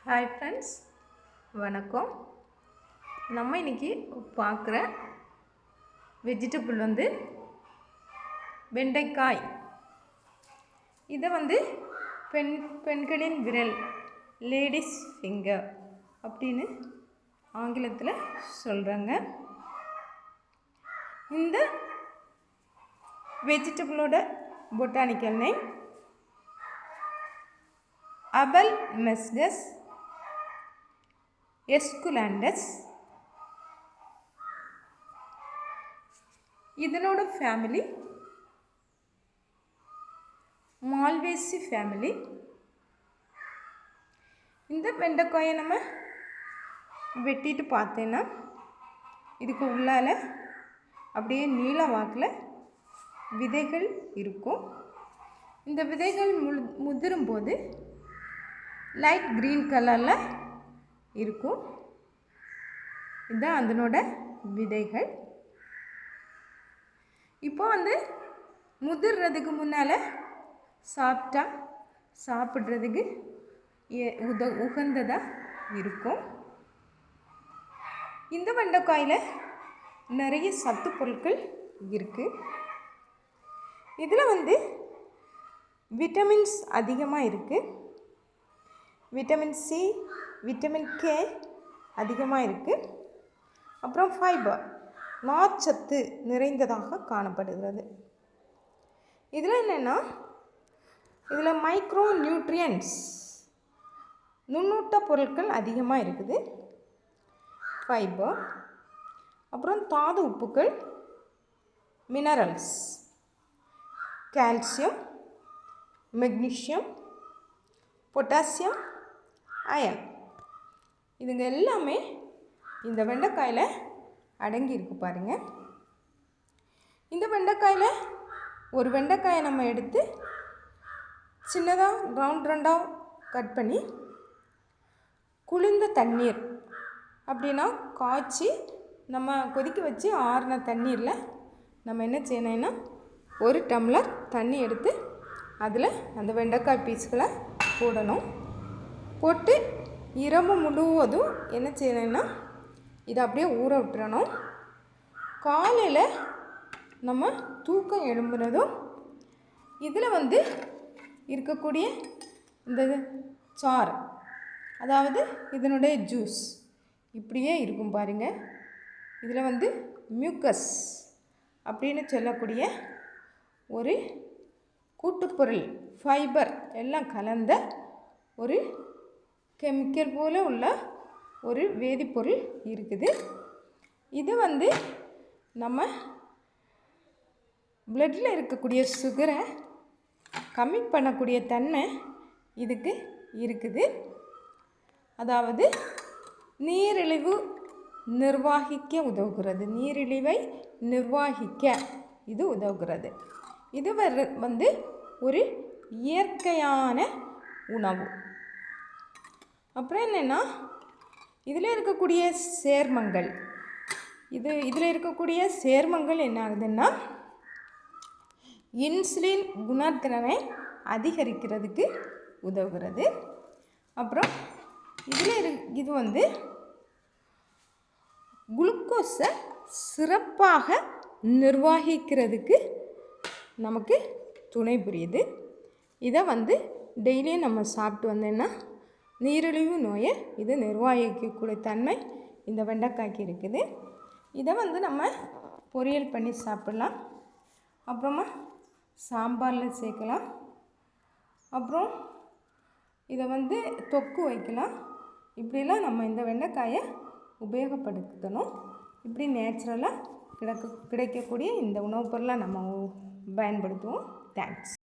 Hi friends, வணக்கம். நம்ம இன்றைக்கி பார்க்குற வெஜிடபிள் வெண்டைக்காய். இதை பெண்களின் விரல், லேடிஸ் ஃபிங்கர் அப்படின்னு ஆங்கிலத்தில் சொல்கிறாங்க. இந்த வெஜிடபிளோட பொட்டானிக்கல் நேம் அபல்மெஸ்டஸ் எஸ்குலாண்டஸ். இதனோட ஃபேமிலி மால்வேசி ஃபேமிலி. இந்த வெண்டைக்காயை நம்ம வெட்டிட்டு பார்த்தேன்னா இதுக்கு உள்ளால் அப்படியே நீல வாக்கில் விதைகள் இருக்கும். இந்த விதைகள் முதிரும்போது லைட் க்ரீன் கலரில் இருக்கும். இதுதான் அதனோட விதைகள். இப்போ முதிர்றதுக்கு முன்னால் சாப்பிட்றதுக்கு உகந்ததாக இருக்கும். இந்த வெண்டைக்காயில் நிறைய சத்து பொருட்கள் இருக்குது. இதில் விட்டமின்ஸ் அதிகமாக இருக்குது. விட்டமின் சி, விட்டமின் கே அதிகமாக இருக்குது. அப்புறம் ஃபைபர், நார்ச்சத்து நிறைந்ததாக காணப்படுகிறது. இதில் என்னென்னா, இதில் மைக்ரோ நியூட்ரியன்ஸ், நுண்ணூட்ட பொருட்கள் அதிகமாக இருக்குது. ஃபைபர், அப்புறம் தாது உப்புக்கள், minerals, calcium, magnesium, potassium, iron, இதுங்க எல்லாமே இந்த வெண்டைக்காயில் அடங்கியிருக்கு பாருங்கள். இந்த வெண்டைக்காயில் ஒரு வெண்டைக்காயை நம்ம எடுத்து சின்னதாக ரவுண்டாக கட் பண்ணி குளிர்ந்த தண்ணீர் அப்படின்னா காய்ச்சி நம்ம கொதிக்க வச்சு ஆறின தண்ணீரில் நம்ம என்ன செய்யணும்னா 1 டம்ளர் தண்ணி எடுத்து அதில் அந்த வெண்டைக்காய் பீஸ்களை போடணும். போட்டு இரவு முழுவதும் என்ன செய்யணும்னா இதை அப்படியே ஊற விட்டுறணும். காலையில் நம்ம தூக்கம் எழும்புனதும் இதில் இருக்கக்கூடிய இந்த சாறு, அதாவது இதனுடைய ஜூஸ் இப்படியே இருக்கும் பாருங்கள். இதில் மியூக்கஸ் அப்படின்னு சொல்லக்கூடிய ஒரு கூட்டுப்பொருள், ஃபைபர் எல்லாம் கலந்த ஒரு கெமிக்கல் போல் உள்ள ஒரு வேதிப்பொருள் இருக்குது. இது நம்ம பிளட்டில் இருக்கக்கூடிய சுகரை கம்மி பண்ணக்கூடிய தன்மை இதுக்கு இருக்குது. அதாவது நீரிழிவு நிர்வகிக்க உதவுகிறது. நீரிழிவை நிர்வகிக்க இது உதவுகிறது. இது ஒரு இயற்கையான உணவு. அப்புறம் என்னென்னா, இதில் இருக்கக்கூடிய சேர்மங்கள், இதில் இருக்கக்கூடிய சேர்மங்கள் என்ன ஆகுதுன்னா இன்சுலின் குணத்திறனை அதிகரிக்கிறதுக்கு உதவுகிறது. அப்புறம் இதில் இது குளுக்கோஸை சிறப்பாக நிர்வகிக்கிறதுக்கு நமக்கு துணை புரியுது. இதை டெய்லியும் நம்ம சாப்பிட்டு வந்தோன்னா நீரிழிவு நோயை இது நிர்வகிக்கக்கூடிய தன்மை இந்த வெண்டைக்காய்க்கு இருக்குது. இதை நம்ம பொரியல் பண்ணி சாப்பிடலாம். அப்புறமா சாம்பாரில் சேர்க்கலாம். அப்புறம் இதை தொக்கு வைக்கலாம். இப்படிலாம் நம்ம இந்த வெண்டைக்காயை உபயோகப்படுத்தணும். இப்படி நேச்சுரலாக கிடைக்கக்கூடிய இந்த உணவுப் பொருளை நம்ம பயன்படுத்துவோம். தேங்க்ஸ்.